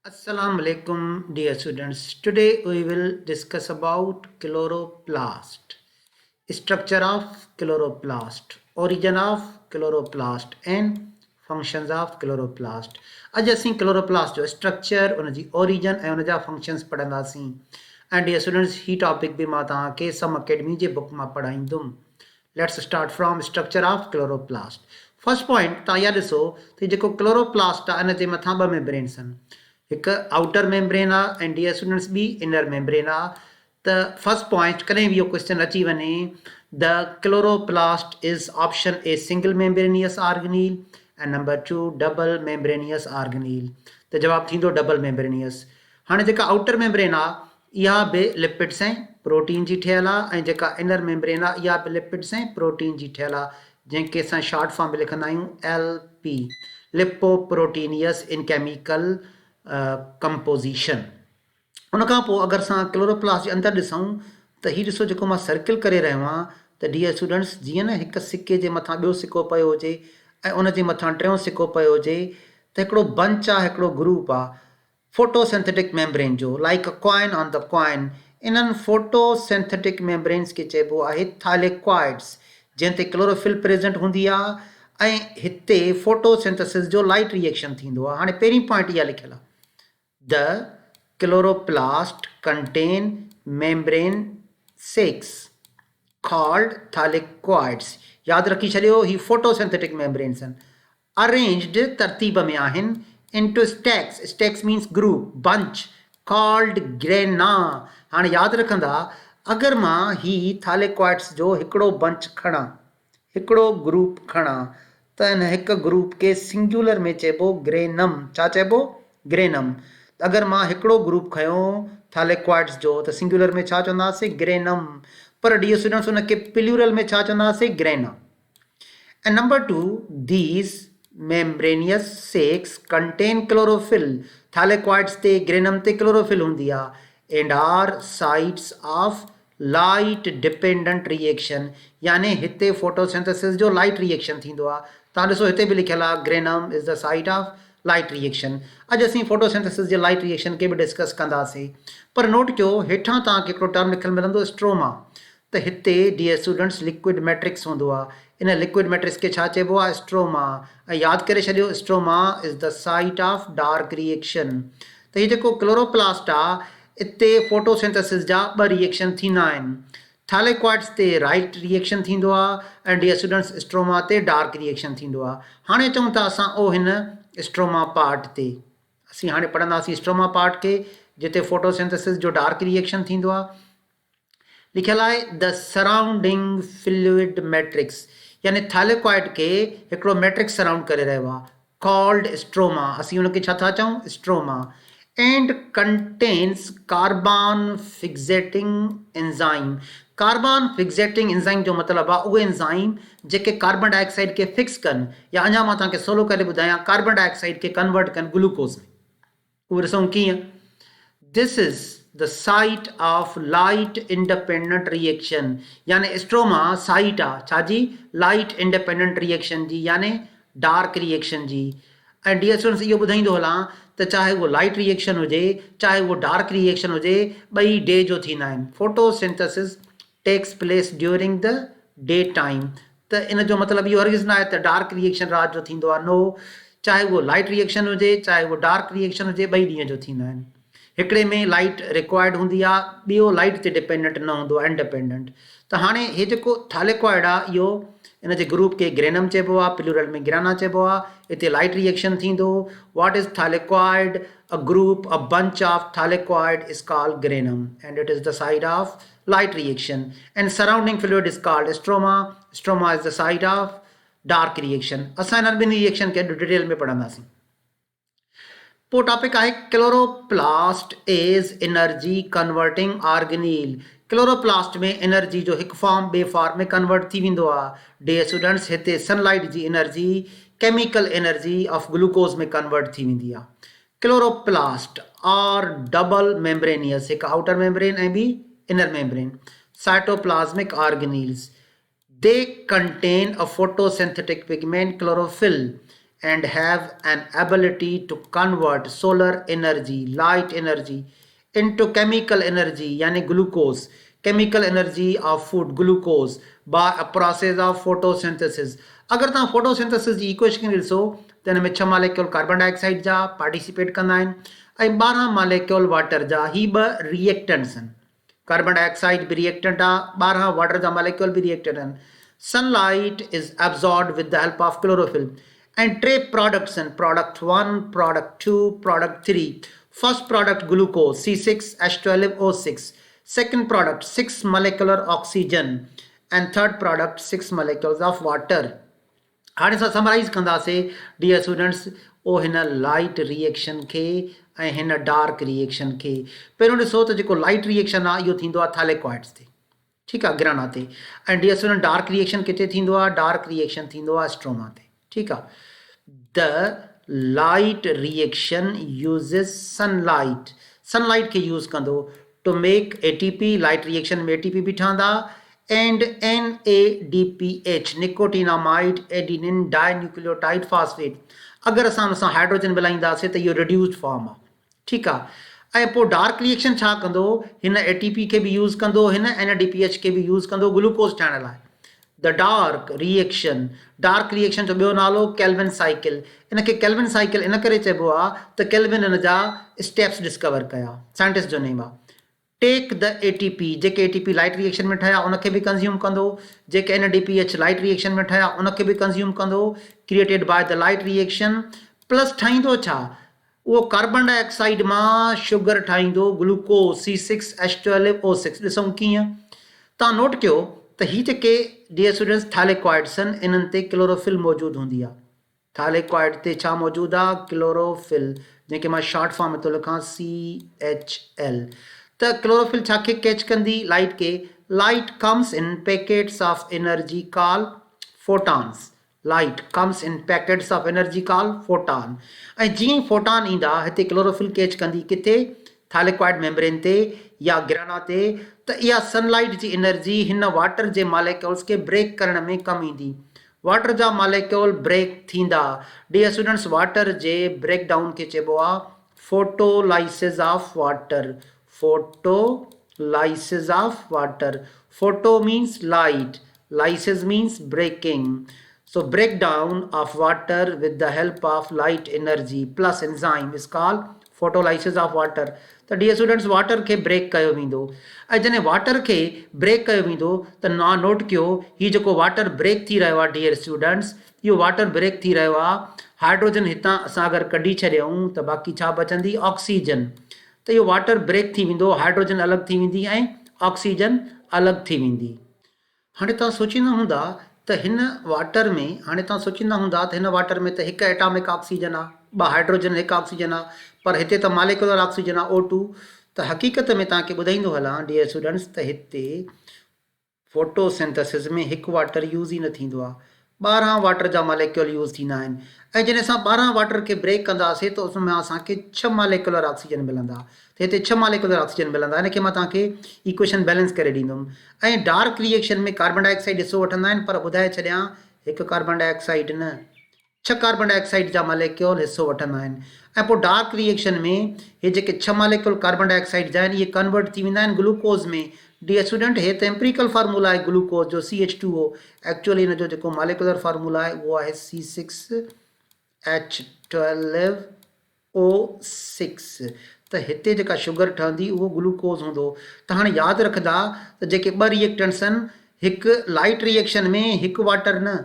Assalamu alaikum, dear students. Today we will discuss about chloroplast, structure of chloroplast, origin of chloroplast and functions of chloroplast. अॼु असीं chloroplast जो structure, उनजी origin ऐं उनजा functions पढ़ंदासीं. And dear students, ही topic भी मां तव्हांखे सम अकेडमी जे बुक मां पढ़ाईंदुमि. Let's start from structure of chloroplast. First point तव्हां इहा ॾिसो त जेको chloroplast आहे इन जे मथां ॿ membranes आहिनि. हिकु आउटर मेम्ब्रेन आहे एंड डियर स्टूडेंट्स ॿी इनर मेम्ब्रेन आहे. त फर्स्ट पॉइंट कॾहिं बि इहो क्वेश्चन अची वञे the chloroplast is option A single membranous organelle and number 2 double membranous organelle. त जवाबु थींदो डबल मेम्ब्रेनियस. हाणे जेका आउटर मेम्ब्रेन आहे इहा बि लिपिड्स ऐं प्रोटीन जी ठहियलु आहे ऐं जेका इनर मेम्ब्रेन आहे इहा बि लिपिड्स ऐं प्रोटीन जी ठहियलु आहे, जंहिंखे असां शॉर्ट फॉर्म में लिखंदा आहियूं LP, लिपोप्रोटीनियस इन केमिकल कंपोज़िशन. उन खां पोइ अगरि असां क्लोरोप्लास्ट जे अंदरि ॾिसूं त हीउ ॾिसो जेको मां सर्किल करे रहियो आहियां त डियर स्टूडेंट्स जीअं न हिकु सिके जे मथां ॿियो सिको पियो हुजे ऐं उन जे मथां टियों सिको पियो हुजे त हिकिड़ो बंच आहे, हिकिड़ो ग्रुप आहे फोटोसिंथेटिक मेम्ब्रेन जो, like a coin on the coin. इन्हनि फोटोसिंथेटिक मेम्ब्रेन्स खे चइबो आहे थालेक्वाइड्स, जंहिं ते क्लोरोफिल प्रेज़ेंट हूंदी आहे ऐं हिते फोटोसिंथेसिस जो लाइट रिएक्शन थींदो आहे. हाणे पहिरीं पॉइंट इहा लिखियलु आहे, the chloroplast contain membrane sacs called thylakoids. याद रखी छॾियो ही फोटोसिंथेटिक मेम्ब्रेन्स आहिनि, अरेंज्ड तरतीब में आहिनि into stacks. stacks means group, bunch called grana. हाणे यादि रखंदा अगरि मां ही थालेक्वाइड्स जो हिकिड़ो बंच खणा, हिकिड़ो ग्रुप खणा त हिन हिकु ग्रुप खे सिंगुलर में चइबो ग्रेनम. छा चइबो? ग्रेनम. अगरि मां हिकिड़ो ग्रुप खयो थालेक्वाइड्स जो त सिंगुलर में छा चवंदासीं? ग्रेनम. पर डियर स्टूडेंट्स उनखे प्लूरल में छा चवंदासीं? Grana. And number 2, these membranous sacs contain chlorophyll. Thylakoids ते ग्रेनम ते क्लोरोफिल हूंदी आहे and are sites of light dependent reaction, यानी हिते फोटोसिंथेसिस जो लाइट रिएक्शन थींदो आहे. तव्हां ॾिसो हिते बि लिखियलु आहे granum is the site of light reaction. अॼु असीं फोटोसिंथेसिस जे लाइट रिएक्शन खे बि डिस्कस कंदासीं, पर नोट कयो हेठां तव्हांखे हिकिड़ो टर्म लिखियलु मिलंदो स्ट्रोमा. त हिते डियर स्टूडेंट्स लिक्विड मैट्रिक्स हूंदो आहे, इन लिक्विड मैट्रिक्स खे छा चइबो आहे? स्ट्रोमा. ऐं यादि करे छॾियो stroma is the site of dark reaction. त हीउ जेको क्लोरोप्लास्ट आहे इते फोटोसिंथेसिस जा ॿ रिएक्शन थींदा आहिनि. थालेक्वाइड्स ते राइट रिएक्शन थींदो आहे ऐं डियर स्टूडेंट्स स्ट्रोमा ते डार्क रिएक्शन थींदो आहे. हाणे चऊं था असां ओ हिन स्ट्रोमा पार्ट ते, असीं हाणे पढ़ंदासीं स्ट्रोमा पार्ट खे जिते फोटोसिंथेसिस जो डार्क रिएक्शन थींदो आहे. लिखियलु आहे द सराउंडिंग फ्लूइड मैट्रिक्स, यानी थालेक्वाइड खे हिकिड़ो मैट्रिक्स सराउंड करे रहियो आहे कॉल्ड स्ट्रोमा. असीं हुनखे छा था चऊं? Stroma. And contains carbon fixating enzyme. Carbon fixating enzyme जो मतिलबु आहे उहे एंजाइम जेके कार्बन डाइऑक्साइड खे फिक्स कनि, या अञा मां तव्हांखे सोलो करे ॿुधायां कार्बन डाइऑक्साइड खे कन्वर्ट कनि ग्लूकोज में. उहे ॾिसूं कीअं. This is the site of light independent reaction, यानी स्ट्रोमा साइट आहे छाजी? लाइट इंडिपेंडेंट रिएक्शन जी, यानी डार्क रिएक्शन जी. ऐं डियर स्टूडेंट्स इहो ॿुधाईंदो हलां त चाहे उहो लाइट रिएक्शन हुजे चाहे उहो डार्क रिएक्शन हुजे, ॿई डे जो थींदा आहिनि. Photosynthesis takes place during the day time. त इन जो मतिलबु इहो हरगिज़ न आहे त डार्क रिएक्शन राति जो थींदो आहे. नो, चाहे उहो लाइट रिएक्शन हुजे चाहे उहो डार्क रिएक्शन हुजे, ॿई ॾींहं जो थींदा आहिनि. हिकिड़े में लाइट रिक्वायर्ड हूंदी आहे, ॿियो लाइट ते डिपेंडेंट न हूंदो आहे, इंडिपेंडेंट. त हाणे हे जेको थालेक्वाइड आहे इहो इन जे ग्रुप खे ग्रेनम चइबो आहे, प्लूरल में ग्राना चइबो आहे. हिते लाइट रिएक्शन थींदो. What is thylakoid? A group, a bunch of thylakoid is called granum and it is the site of light reaction, and surrounding fluid is called stroma. Stroma is the site of dark reaction. असां हिन ॿिनि reaction खे detail में पढ़ंदासीं. पोइ topic आहे chloroplast is energy converting organelle. Chloroplast में energy जो हिकु फॉर्म ॿिए फॉर्म में कन्वर्ट थी वेंदो आहे. डियर स्टूडेंट्स हिते सनलाइट जी energy chemical energy of glucose में कन्वर्ट थी वेंदी आहे. क्लोरोप्लास्ट आर डबल मेम्ब्रेनियस, हिकु आउटर मेम्ब्रेन ऐं ॿी inner membrane, cytoplasmic organelles. They contain a photosynthetic pigment chlorophyll and have an ability to convert solar energy, light energy into chemical energy yani glucose, chemical energy of food glucose by a process of photosynthesis. अगर तव्हां photosynthesis जी equation ॾिसो त हिन में 6 molecule carbon dioxide जा participate कंदा आहिनि ऐं 12 मालिक्यूल वाटर जा। ही ॿ रिएक्टेंट्स आहिनि, कार्बन डाइऑक्साइड भी रिएक्टेंट आहे, 12 वाटर जा मालिक्यूल भी रिएक्टेंट आहिनि। Sunlight is absorbed with the help of chlorophyll and टे products and product 1, product 2, product 3. First product glucose C6H12O6, second product 6 molecular oxygen and third product 6 molecules of water. हाणे असां summarise कंदासीं dear students ओ हिन light reaction खे ऐं हिन dark reaction खे। पहिरियों ॾिसो त जेको लाइट रिएक्शन आहे इहो थींदो आहे थैलेक्वाइड्स ते, ठीकु आहे, गिराना ते। ऐं डियर स्टूडेंट डार्क रिएक्शन किथे थींदो आहे? डार्क रिएक्शन थींदो आहे स्ट्रोमा ते, ठीकु आहे। The light reaction uses sunlight, sunlight खे यूज़ कंदो to make ATP, light reaction में ATP भी ठहंदा and NADPH, nicotinamide adenine dinucleotide phosphate। अगर असां हुन सां हाइड्रोजन मिलाईंदासीं त इहो रिड्यूस्ड फॉर्म आहे, ठीकु आहे। ऐं पोइ डार्क रिएक्शन छा कंदो? हिन ATP खे भी यूज़ कंदो, हिन NADPH खे भी यूज़ कंदो ग्लूकोज ठाहिण लाइ। The dark reaction, dark reaction जो ॿियो नालो केल्विन साइकिल। इनखे केल्विन साइकिल इन करे चइबो आहे त केल्विन इन जा स्टेप्स डिस्कवर कया, साइंटिस्ट जो नेम आहे। टेक द ATP, जेके ATP लाइट रिएक्शन में ठहिया उनखे भी कंज्यूम कंदो, जेके NADPH लाइट रिएक्शन में ठहिया उनखे भी कंज्यूम कंदो, created by the light reaction. Plus ठाहींदो छा? उहो कार्बन डाइऑक्साइड मां शुगर ठाहींदो ग्लूकोज C6H12O6। ॾिसूं कीअं, तव्हां नोट कयो त ही जेके डियर स्टूडेंट्स थैलेक्वाइड्स आहिनि इन्हनि ते क्लोरोफिल मौजूदु हूंदी आहे। थैलेक्वाइड ते छा मौजूदु आहे? क्लोरोफिल, जंहिंखे मां शॉर्ट फॉर्म में थो लिखां CHL। त क्लोरोफिल छा खे कैच कंदी? लाइट के। Light comes in packets of energy call photons, light comes in packets of energy call photon. ऐं जीअं ई फोटॉन ईंदा हिते क्लोरोफिल कैच कंदी, किथे? थैलेक्वाइड मेम्ब्रेन ते या गिराना ते। त इहा सनलाइट जी एनर्जी हिन वाटर जे मालिक्यूल्स खे ब्रेक करण में कमु ईंदी। वाटर जा मालिक्यूल ब्रेक थींदा। डियर स्टूडेंट्स वाटर जे ब्रेक डाउन खे चइबो आहे photolysis of water, photolysis of water. Photo means light, lysis means breaking. So breakdown of water with the help of light energy plus enzyme is called photolysis of water. त dear students water खे brake कयो वेंदो। ऐं जॾहिं water खे brake कयो वेंदो त ना नोट कयो हीउ जेको वाटर ब्रेक थी रहियो आहे डियर स्टूडेंट्स, इहो वाटर ब्रेक थी रहियो आहे, हाइड्रोजन हितां असां अगरि कढी छॾियऊं त बाक़ी छा बचंदी? ऑक्सीजन। त इहो वाटर ब्रेक थी वेंदो, हाइड्रोजन अलॻि थी वेंदी ऐं ऑक्सीजन अलॻि थी वेंदी। हाणे तव्हां सोचींदा हूंदा त हिन वाटर में, हाणे तव्हां सोचींदा हूंदा त हिन वाटर में त हिकु एटॉमिक ऑक्सीजन आहे, ॿ हाइड्रोजन, हिकु ऑक्सीजन आहे, पर हिते त मालिक्यूलर ऑक्सीजन आहे O2। त हक़ीक़त में तव्हांखे ॿुधाईंदो हलां डियर स्टूडेंट्स त हिते फोटोसिंथेसिस में हिकु वाटर यूज़ ई न थींदो आहे, 12 वाटर जा मालिक्यूल यूज़ थींदा आहिनि। ऐं जॾहिं असां 12 वाटर खे ब्रेक कंदासीं त उसमें असांखे 6 मालिक्यूलर ऑक्सीजन मिलंदा। त हिते 6 मालिक्यूलर ऑक्सीजन मिलंदा। हिनखे मां तव्हांखे इक्वेशन बैलेंस करे ॾींदुमि। ऐं डार्क रिएक्शन में कार्बन डाइऑक्साइड हिसो वठंदा आहिनि, पर ॿुधाए छॾियां हिकु कार्बन डाइऑक्साइड न, 6 कार्बन डाइऑक्साइड जा मालिक्यूल हिसो वठंदा आहिनि। ऐं पोइ डार्क रिएक्शन में हे जेके 6 मालिक्यूल कार्बन डाइऑक्साइड जा आहिनि इहे कन्वर्ट थी वेंदा आहिनि ग्लूकोज में। डियर स्टूडेंट हे त एम्पिरिकल फार्मूला आहे ग्लूकोज जो CH2O, एक्चुअली हिन जो जेको मालिक्यूलर फार्मूला आहे उहो आहे C6H12O6। त हिते जेका शुगर ठहंदी उहो ग्लूकोज हूंदो। त हाणे यादि रखंदा त जेके 2 रिएक्टेंट्स आहिनि, हिकु लाइट रिएक्शन में हिकु वाटर न,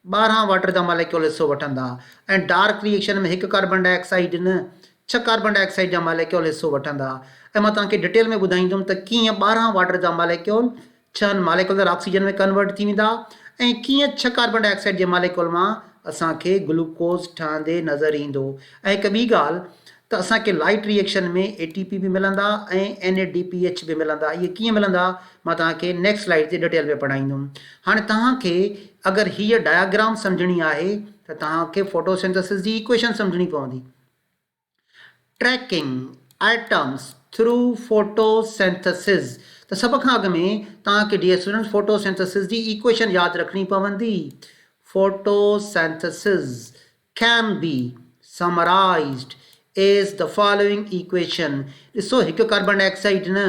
12 वाटर जा मालिक्यूल हिसो वठंदा। ऐं डार्क रिएक्शन में हिकु कार्बन डाइऑक्साइड न, 6 कार्बन डाइऑक्साइड जा मालिक्यूल हिसो वठंदा। ऐं मां तव्हांखे डिटेल में ॿुधाईंदुमि त कीअं 12 वाटर जा मालिक्यूल 6 मालिक्यूलर ऑक्सीजन में कन्वर्ट थी वेंदा ऐं कीअं 6 कार्बन डाइऑक्साइड जे मालिक्यूल मां असांखे ग्लूकोज ठहंदे नज़र ईंदो। ऐं हिकु ॿी ॻाल्हि त असांखे लाइट रिएक्शन में ATP बि मिलंदा ऐं NADPH बि मिलंदा। इहे कीअं मिलंदा मां तव्हांखे नेक्स्ट स्लाइड ते डिटेल में पढ़ाईंदुमि। हाणे तव्हांखे अगरि हीअ डायग्राम सम्झणी आहे त तव्हांखे फोटोसिंथेसिस जी इक्वेशन सम्झणी पवंदी। Tracking atoms through photosynthesis. त सभ खां अॻु में तव्हांखे डियर स्टूडेंट्स फोटोसिंथेसिस जी इक्वेशन यादि रखणी पवंदी। Photosynthesis can be summarized as the following equation. ॾिसो हिकु कार्बन डाइऑक्साइड न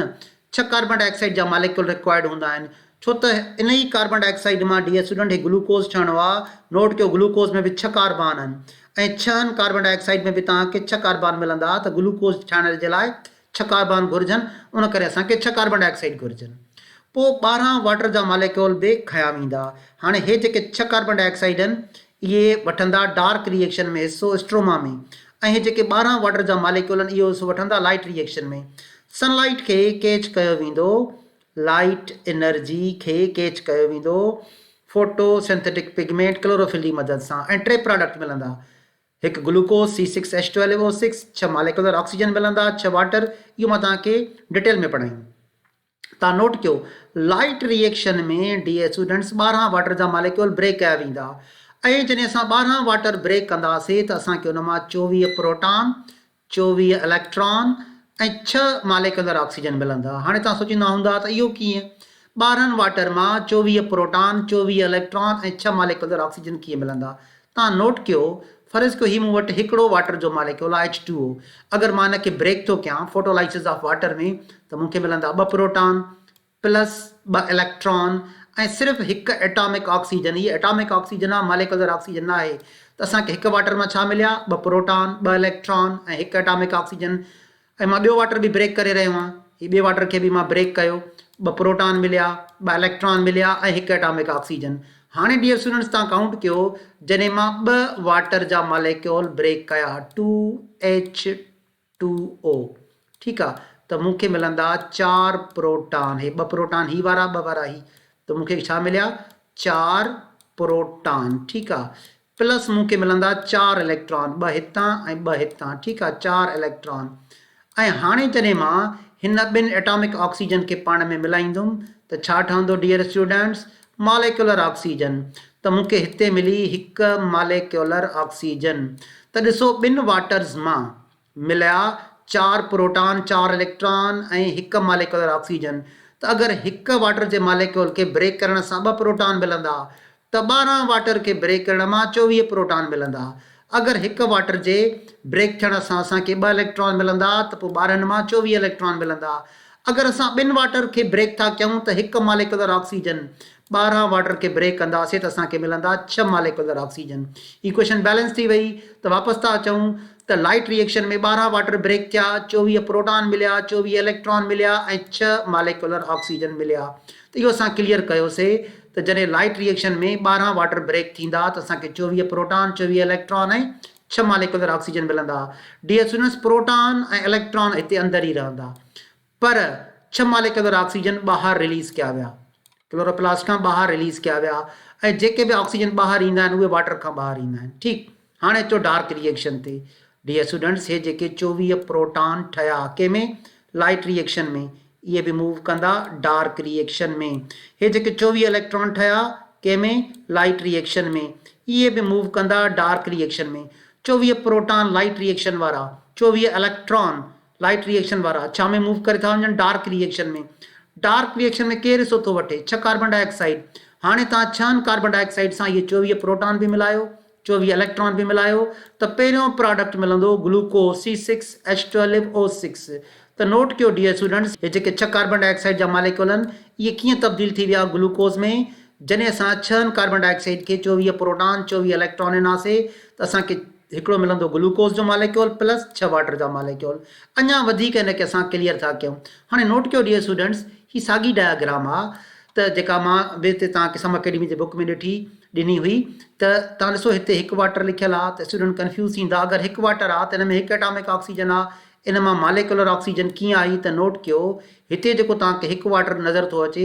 6 कार्बन डाइऑक्साइड जा मालिक्यूल रिक्वायर्ड हूंदा आहिनि छो त इन ई कार्बन डाइऑक्साइड मां डियर स्टूडेंट हे ग्लूकोज ठहणो आहे नोट कयो ग्लूकोज में बि 6 कार्बन आहिनि ऐं 6 कार्बन डाइऑक्साइड में बि तव्हांखे 6 कार्बन मिलंदा त ग्लूकोज ठाहिण जे लाइ 6 कार्बन घुरिजनि उन करे असांखे 6 कार्बन डाइऑक्साइड घुरिजनि पोइ 12 वाटर जा मालिक्यूल बि खया वेंदा हाणे हे जेके 6 कार्बन डाइऑक्साइड आहिनि इहे वठंदा डार्क रिएक्शन में हिसो स्ट्रोमा में ऐं हे जेके 12 वाटर जा मालिक्यूल आहिनि इहो हिसो वठंदा लाइट रिएक्शन में सनलाइट खे कैच कयो वेंदो लाइट एनर्जी खे कैच कयो वेंदो फोटोसिंथेटिक पिगमेंट क्लोरोफिल जी मदद सां ऐं 3 प्रोडक्ट मिलंदा हिकु ग्लूकोज C6H12O6 6 मालिक्यूलर ऑक्सीजन मिलंदा 6 वाटर इहो मां तव्हांखे डिटेल में पढ़ाईं तव्हां नोट कयो लाइट रिएक्शन में डियर स्टूडेंट्स 12 वाटर जा मालिक्यूल ब्रेक कया वेंदा ऐं जॾहिं असां 12 वाटर ब्रेक कंदासीं त असांखे उन मां 24 प्रोटॉन 24 इलेक्ट्रॉन ऐं 6 मालिक्यूलर ऑक्सीजन मिलंदा हाणे तव्हां सोचींदा हूंदा त इहो कीअं 12 वाटर मां 24 प्रोटॉन 24 इलेक्ट्रॉन ऐं 6 मालिक्यूलर ऑक्सीजन कीअं मिलंदा तव्हां नोट कयो फर्ज़ कयो ही मूं वटि हिकिड़ो वाटर जो मालिक्यूल आहे H2O अगरि मां हिनखे ब्रेक थो कयां फोटोलाइसिस ऑफ वाटर में त मूंखे मिलंदा 2 प्रोटॉन प्लस 2 इलेक्ट्रॉन ऐं सिर्फ़ु हिकु एटॉमिक ऑक्सीजन हीअ एटॉमिक ऑक्सीजन आहे मालिक्यूलर ऑक्सीजन न आहे त असांखे हिकु वाटर मां छा मिलिया 2 प्रोटॉन 2 इलेक्ट्रॉन ऐं हिकु एटॉमिक ऑक्सीजन ऐं मां ॿियो वाटर बि ब्रेक करे रहियो आहियां हीअ ॿिए वाटर खे बि मां ब्रेक कयो 2 प्रोटॉन मिलिया 2 इलेक्ट्रॉन मिलिया ऐं हिकु एटॉमिक ऑक्सीजन हाणे डियर स्टूडेंट्स तव्हां काउंट कयो जॾहिं मां 2 वाटर जा मालिक्यूल ब्रेक कया 2H2O ठीकु आहे त मूंखे मिलंदा 4 प्रोटॉन हे 2 प्रोटॉन ही वारा 2 वारा ही त मूंखे छा मिलिया 4 प्रोटॉन ठीकु आहे प्लस मूंखे मिलंदा 4 इलेक्ट्रॉन 2 हितां ऐं 2 हितां ठीकु आहे 4 इलेक्ट्रॉन ऐं हाणे जॾहिं मां हिन 2 एटॉमिक ऑक्सीजन खे पाण में मिलाईंदुमि त छा ठहंदो डियर स्टूडेंट्स मालिक्यूलर ऑक्सीजन त मूंखे हिते मिली हिकु मालिक्यूलर ऑक्सीजन त ॾिसो 2 वाटर्स मां मिलिया 4 प्रोटॉन 4 इलेक्ट्रॉन ऐं हिकु मालिक्यूलर ऑक्सीजन त अगरि हिकु वाटर जे मालिक्यूल खे ब्रेक करण सां 2 प्रोटॉन मिलंदा त 12 वाटर खे ब्रेक करण मां 24 प्रोटॉन मिलंदा अगरि हिकु वाटर जे ब्रेक थियण सां असांखे 2 इलेक्ट्रॉन मिलंदा त पोइ 12 मां 24 इलेक्ट्रॉन मिलंदा अगरि असां 2 वाटर खे ब्रेक था कयूं त हिकु मालिक्यूलर ऑक्सीजन 12 वाटर के ब्रेक कंदासीं त असांखे मिलंदा 6 मालिक्यूलर ऑक्सीजन इक्वेशन बैलेंस थी वई त वापसि था अचूं त लाइट रिएक्शन में 12 वाटर ब्रेक थिया 24 प्रोटॉन मिलिया 24 इलेक्ट्रॉन मिलिया ऐं 6 मालिक्यूलर ऑक्सीजन मिलिया त इहो असां क्लियर कयोसीं त जॾहिं लाइट रिएक्शन में 12 वाटर ब्रेक थींदा त असांखे 24 प्रोटॉन 24 इलेक्ट्रॉन ऐं 6 मालिक्यूलर ऑक्सीजन मिलंदा डियर स्टूडेंट्स प्रोटॉन ऐं इलेक्ट्रॉन हिते अंदरि ई रहंदा पर 6 मालिक्यूलर ऑक्सीजन ॿाहिरि रिलीज़ कया विया क्लोरोप्लास्ट खां ॿाहिरि रिलीज़ कया विया ऐं जेके बि ऑक्सीजन ॿाहिरि ईंदा आहिनि उहे वाटर खां ॿाहिरि ईंदा आहिनि ठीकु हाणे अचो डार्क रिएक्शन ते डियर स्टूडेंट्स हे जेके 24 प्रोटॉन ठहिया कंहिंमें लाइट रिएक्शन में इहे बि मूव कंदा डार्क रिएक्शन में हे जेके 24 इलेक्ट्रॉन ठहिया कंहिंमें लाइट रिएक्शन में इहे बि मूव कंदा डार्क रिएक्शन में 24 प्रोटॉन लाइट रिएक्शन वारा 24 इलेक्ट्रॉन लाइट रिएक्शन वारा छा में मूव करे था वञनि डार्क रिएक्शन में डार्क रिएक्शन में केरु हिसो थो वठे 6 कार्बन डाइऑक्साइड हाणे तव्हां 6 कार्बन डाइऑक्साइड सां इहे 24 प्रोटॉन बि मिलायो 24 इलेक्ट्रॉन बि मिलायो त पहिरियों प्रोडक्ट मिलंदो ग्लूकोज C6H12O6 त नोट कयो डियर स्टूडेंट्स हे जेके 6 कार्बन डाइऑक्साइड जा मालिक्यूल आहिनि इहे कीअं तब्दील थी विया ग्लूकोज में जॾहिं असां 6 कार्बन डाइऑक्साइड खे 24 प्रोटॉन 24 इलेक्ट्रॉन ॾिनासीं त असांखे हिकिड़ो मिलंदो ग्लूकोज जो मालिक्यूल प्लस 6 वाटर जा मालिक्यूल अञा वधीक हिनखे असां क्लियर था कयूं हाणे नोट कयो डियर स्टूडेंट्स ही साॻी डायग्राम आहे त जेका मां ॿिए ते तव्हांखे सम अकेडमी जे बुक में ॾिनी हुई त तव्हां ॾिसो हिते हिकु वाटर लिखियलु आहे त स्टूडेंट कंफ्यूज़ थींदा अगरि हिकु वाटर आहे त हिन में हिकु एटॉमिक ऑक्सीजन आहे इन मां मालिक्यूलर ऑक्सीजन कीअं आई त नोट कयो हिते जेको तव्हांखे हिकु वाटर नज़र थो अचे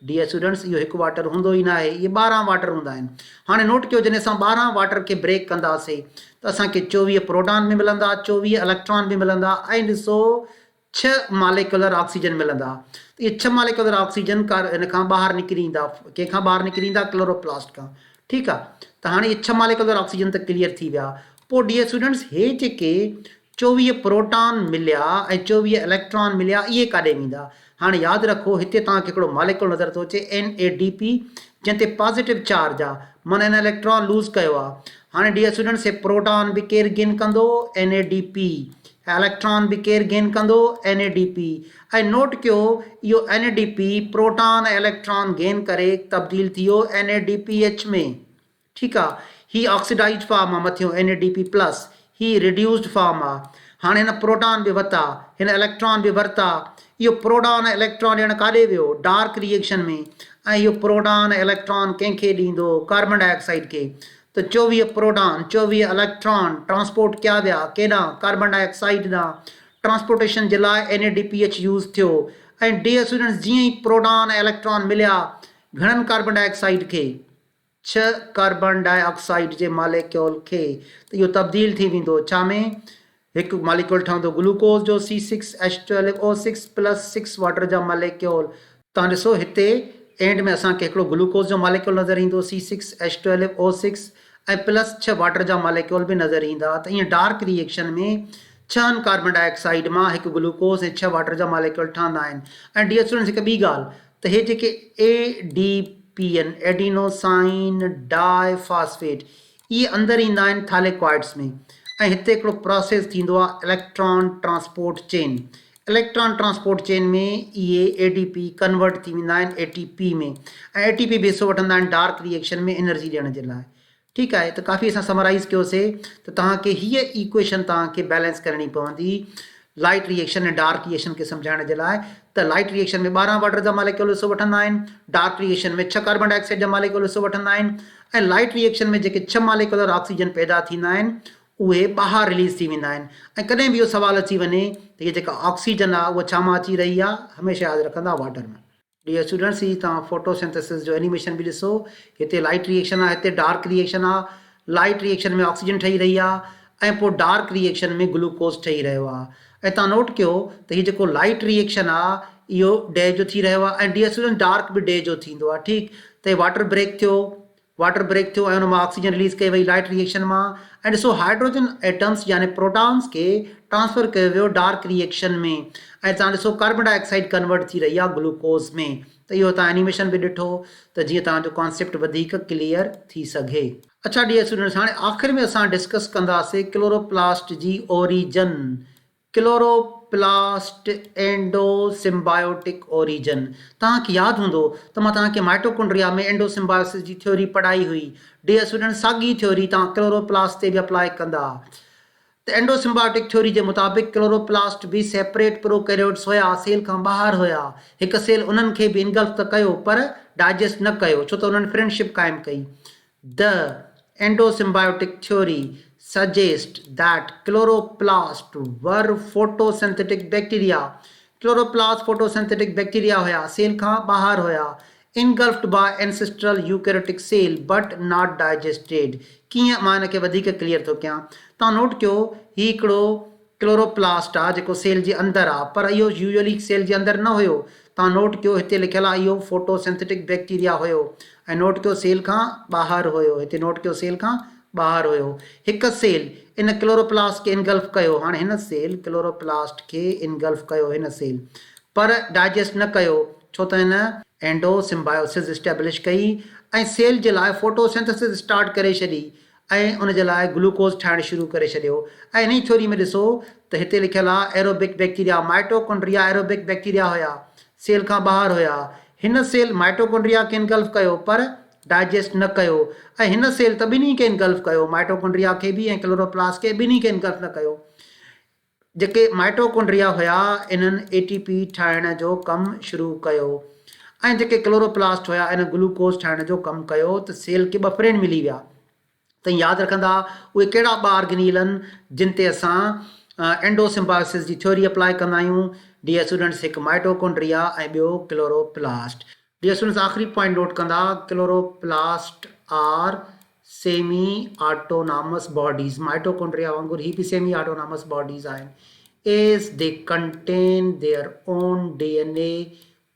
डियर स्टूडेंट्स इहो हिकु वाटर हूंदो ई न आहे इहे 12 वाटर हूंदा आहिनि हाणे नोट कयो जॾहिं असां 12 वाटर खे ब्रेक कंदासीं त असांखे 24 प्रोटॉन बि मिलंदा 24 इलेक्ट्रॉन बि मिलंदा ऐं ॾिसो 6 मालिक्यूलर ऑक्सीजन मिलंदा इहे 6 मालिक्यूलर ऑक्सीजन हिन खां ॿाहिरि निकिरी ईंदा कंहिंखां ॿाहिरि निकिरी ईंदा क्लोरोप्लास्ट खां ठीकु आहे त हाणे इहे 6 मालिक्यूलर ऑक्सीजन त क्लियर थी विया पोइ डियर स्टूडेंट्स हे जेके 24 प्रोटॉन मिलिया ऐं 24 इलेक्ट्रॉन मिलिया इहे काॾे वेंदा हाणे यादि रखो हिते तव्हांखे हिकिड़ो मालिक्यूल नज़र थो अचे NADP जंहिं ते पॉज़िटिव चार्ज आहे माना हिन इलेक्ट्रॉन लूज़ कयो आहे हाँ डियर स्टूडेंट्स, प्रोटॉन भी केर गेन कंदो NADP, इलेक्ट्रॉन भी केर गेन कंदो NADP। ऐं नोट कयो इहो NADP प्रोटॉन इलेक्ट्रॉन गेन करे तब्दील थियो NADPH में। ठीक आहे, ही ऑक्सीडाइज्ड फॉर्म आहे मथियों NADP प्लस, ही रिड्यूस्ड फॉर्म आहे। हाणे हिन प्रोटॉन बि वरिता, हिन इलेक्ट्रॉन बि वरिता। इहो प्रोटॉन इलेक्ट्रॉन ॼण काॾे वियो? डार्क रिएक्शन में। ऐं इहो प्रोटॉन इलेक्ट्रॉन कंहिंखे ॾींदो? कार्बन डाइऑक्साइड खे। त 24 प्रोटॉन 24 इलेक्ट्रॉन ट्रांसपोर्ट कया विया केॾां? कार्बन डाइऑक्साइड ॾांहुं। ट्रांसपोर्टेशन जे लाइ NADPH यूज़ थियो। ऐं डियर स्टूडेंट्स, जीअं ई प्रोटॉन इलेक्ट्रॉन मिलिया घणनि कार्बन डाइऑक्साइड खे? 6 कार्बन डाइऑक्साइड जे मॉलिक्यूल खे। त इहो तब्दील थी वेंदो छा में? हिकु मॉलिक्यूल ठहंदो ग्लूकोज जो C6H12O6 प्लस 6 वाटर जा मॉलिक्यूल। तव्हां ॾिसो हिते एंड में असांखे हिकिड़ो ग्लूकोज जो मॉलिक्यूल नज़र ईंदो C6H12O6 ऐं प्लस 6 वाटर जा मॉलिक्यूल बि नज़र ईंदा। त ईअं डार्क रिएक्शन में 6 कार्बन डाइऑक्साइड मां हिकु ग्लूकोज ऐं 6 वाटर जा मॉलिक्यूल ठहंदा आहिनि। ऐं डियर स्टूडेंट्स, हिकु ॿी ॻाल्हि, त हे जेके ADP आहिनि, एडिनोसाइन डाइफॉस्फेट, इहे अंदरि ईंदा आहिनि थाइलेकॉइड्स में। ऐं हिते हिकिड़ो प्रोसेस थींदो आहे electron transport chain. Electron transport chain में इहे ADP कन्वर्ट थी वेंदा आहिनि ATP में। ऐं ATP बि हिसो वठंदा आहिनि डार्क रिएक्शन में एनर्जी ॾियण जे लाइ। ठीकु आहे, त काफ़ी असां समराइज़ कयोसीं। त तव्हांखे हीअ इक्वेशन तव्हांखे बैलेंस करणी पवंदी लाइट रिएक्शन ऐं डार्क रिएक्शन खे सम्झाइण जे लाइ। त लाइट रिएक्शन में 12 वाटर जा मॉलिक्यूल हिसो वठंदा आहिनि, डार्क रिएक्शन में 6 कार्बन डाइऑक्साइड जा मॉलिक्यूल हिसो वठंदा आहिनि। ऐं लाइट रिएक्शन में जेके 6 मॉलिक्यूलर ऑक्सीजन पैदा थींदा आहिनि उहे ॿाहिरि रिलीज़ थी वेंदा आहिनि। ऐं कॾहिं बि इहो सुवालु अची वञे त हीअ जेका ऑक्सीजन आहे उहा छा मां अची रही आहे? हमेशह यादि रखंदा वाटर में। डियर स्टूडेंट्स, ही तव्हां फोटोसिंथेसिस जो एनिमेशन बि ॾिसो। हिते लाइट रिएक्शन आहे, हिते डार्क रिएक्शन आहे। लाइट रिएक्शन में ऑक्सीजन ठही रही आहे ऐं पोइ डार्क रिएक्शन में ग्लूकोज ठही रहियो आहे। ऐं तव्हां नोट कयो त हीउ जेको लाइट रिएक्शन आहे इहो डे जो थी रहियो आहे। ऐं डियर स्टूडेंट, डार्क बि डे जो थींदो आहे। ठीकु, त वाटर ब्रेक थियो, ऐं हुन मां ऑक्सीजन रिलीज़ कई वई लाइट रिएक्शन मां। ऐं ॾिसो हाइड्रोजन एटम्स यानी प्रोटॉन्स खे ट्रांसफर कयो वियो डार्क रिएक्शन में। ऐं तव्हां ॾिसो कार्बन डाइऑक्साइड कन्वर्ट थी रही आहे ग्लूकोज में। त इहो तव्हां एनिमेशन बि ॾिठो त जीअं तव्हांजो कॉन्सेप्ट वधीक क्लियर थी सघे। अच्छा डियर स्टूडेंट्स, हाणे आख़िर में असां डिस्कस कंदासीं क्लोरोप्लास्ट जी ओरिजन। Chloroplast endosymbiotic origin. तव्हांखे यादि हूंदो त मां तव्हांखे माइटोकॉन्ड्रिया में एंडोसिम्बायोसिस जी थ्योरी पढ़ाई हुई। डियर स्टूडेंट, साॻी थ्योरी तव्हां क्लोरोप्लास्ट ते बि अप्लाई कंदा। त एंडोसिम्बायोटिक थ्योरी जे मुताबिक़ क्लोरोप्लास्ट बि सेपरेट प्रोकैरियोट्स हुया, सेल खां ॿाहिरि हुया। हिकु सेल उन्हनि खे बि इनगल्फ त कयो पर डाइजेस्ट न कयो, छो त उन्हनि फ्रेंडशिप क़ाइमु कई। The endosymbiotic theory suggest that chloroplast were photosynthetic bacteria. Chloroplast photosynthetic bacteria हुया, सेल खां ॿाहिरि हुया, engulfed by ancestral eukaryotic cell but not digested. कीअं? मां हिनखे वधीक क्लियर थो कयां। तव्हां नोट कयो, ही हिकिड़ो क्लोरोप्लास्ट आहे जेको सेल जे अंदरि आहे, पर इहो यूजुअली सेल जे अंदरि न हुयो। तव्हां नोट कयो, हिते लिखियलु आहे इहो फोटोसिंथेटिक बैक्टीरिया हुयो। ऐं नोट कयो सेल खां ॿाहिरि हुयो, हिते नोट कयो सेल खां ॿाहिरि हुयो। हिकु सेल इन क्लोरोप्लास्ट खे इनगल्फ कयो। हाणे हिन सेल क्लोरोप्लास्ट खे इनगल्फ कयो हिन सेल, पर डाइजेस्ट न कयो, छो त हिन एंडोसिम्बायोसिस इस्टेब्लिश कई ऐं सेल जे लाइ फोटोसिंथेसिस स्टार्ट करे छॾी ऐं उन जे लाइ ग्लूकोज ठाहिणु शुरू करे छॾियो। ऐं इन थ्योरी में ॾिसो त हिते लिखियलु आहे aerobic bacteria, mitochondria aerobic bacteria हुया, सेल खां ॿाहिरि हुया। हिन सेल माइटोकॉन्ड्रिया खे इनगल्फ कयो पर डाइजेस्ट न कयो। ऐं हिन सेल त ॿिन्ही खे इनगल्फ कयो, माइटोकॉन्ड्रिया खे बि ऐं क्लोरोप्लास्ट खे, ॿिन्ही खे इनगल्फ न कयो। जेके माइटोकॉन्ड्रिया हुया इन्हनि ATP ठाहिण जो कमु शुरू कयो ऐं जेके क्लोरोप्लास्ट हुया इन ग्लूकोज ठाहिण जो कमु कयो। त सेल खे ॿ फ्रेंड मिली विया। त यादि रखंदा उहे कहिड़ा ॿ ऑर्गेनील आहिनि जिन ते असां एंडोसिम्बायोसिस जी थ्योरी अप्लाई कंदा आहियूं। डियर स्टूडेंट्स, हिकु माइटोकॉन्ड्रिया ऐं ॿियो क्लोरोप्लास्ट। डियर स्टूडेंट्स, आख़िरी पॉइंट नोट कंदा, chloroplast are semi autonomous bodies. Mitochondria वांगुरु ही बि सेमी ऑटोनॉमस बॉडीज़ आहिनि। As they contain their own DNA,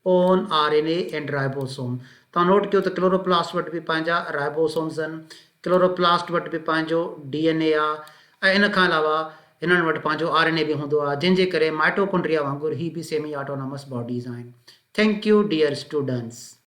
own RNA and ribosome. तव्हां नोट कयो त क्लोरोप्लास्ट वटि बि पंहिंजा राइबोसोम्स आहिनि, क्लोरोप्लास्ट वटि बि पंहिंजो DNA आहे, ऐं इन खां अलावा हिननि वटि पंहिंजो RNA बि हूंदो आहे, जंहिंजे करे माइटोकॉन्ड्रिया वांगुरु ही बि सेमी ऑटोनॉमस बॉडीज़ आहिनि। Thank you dear students.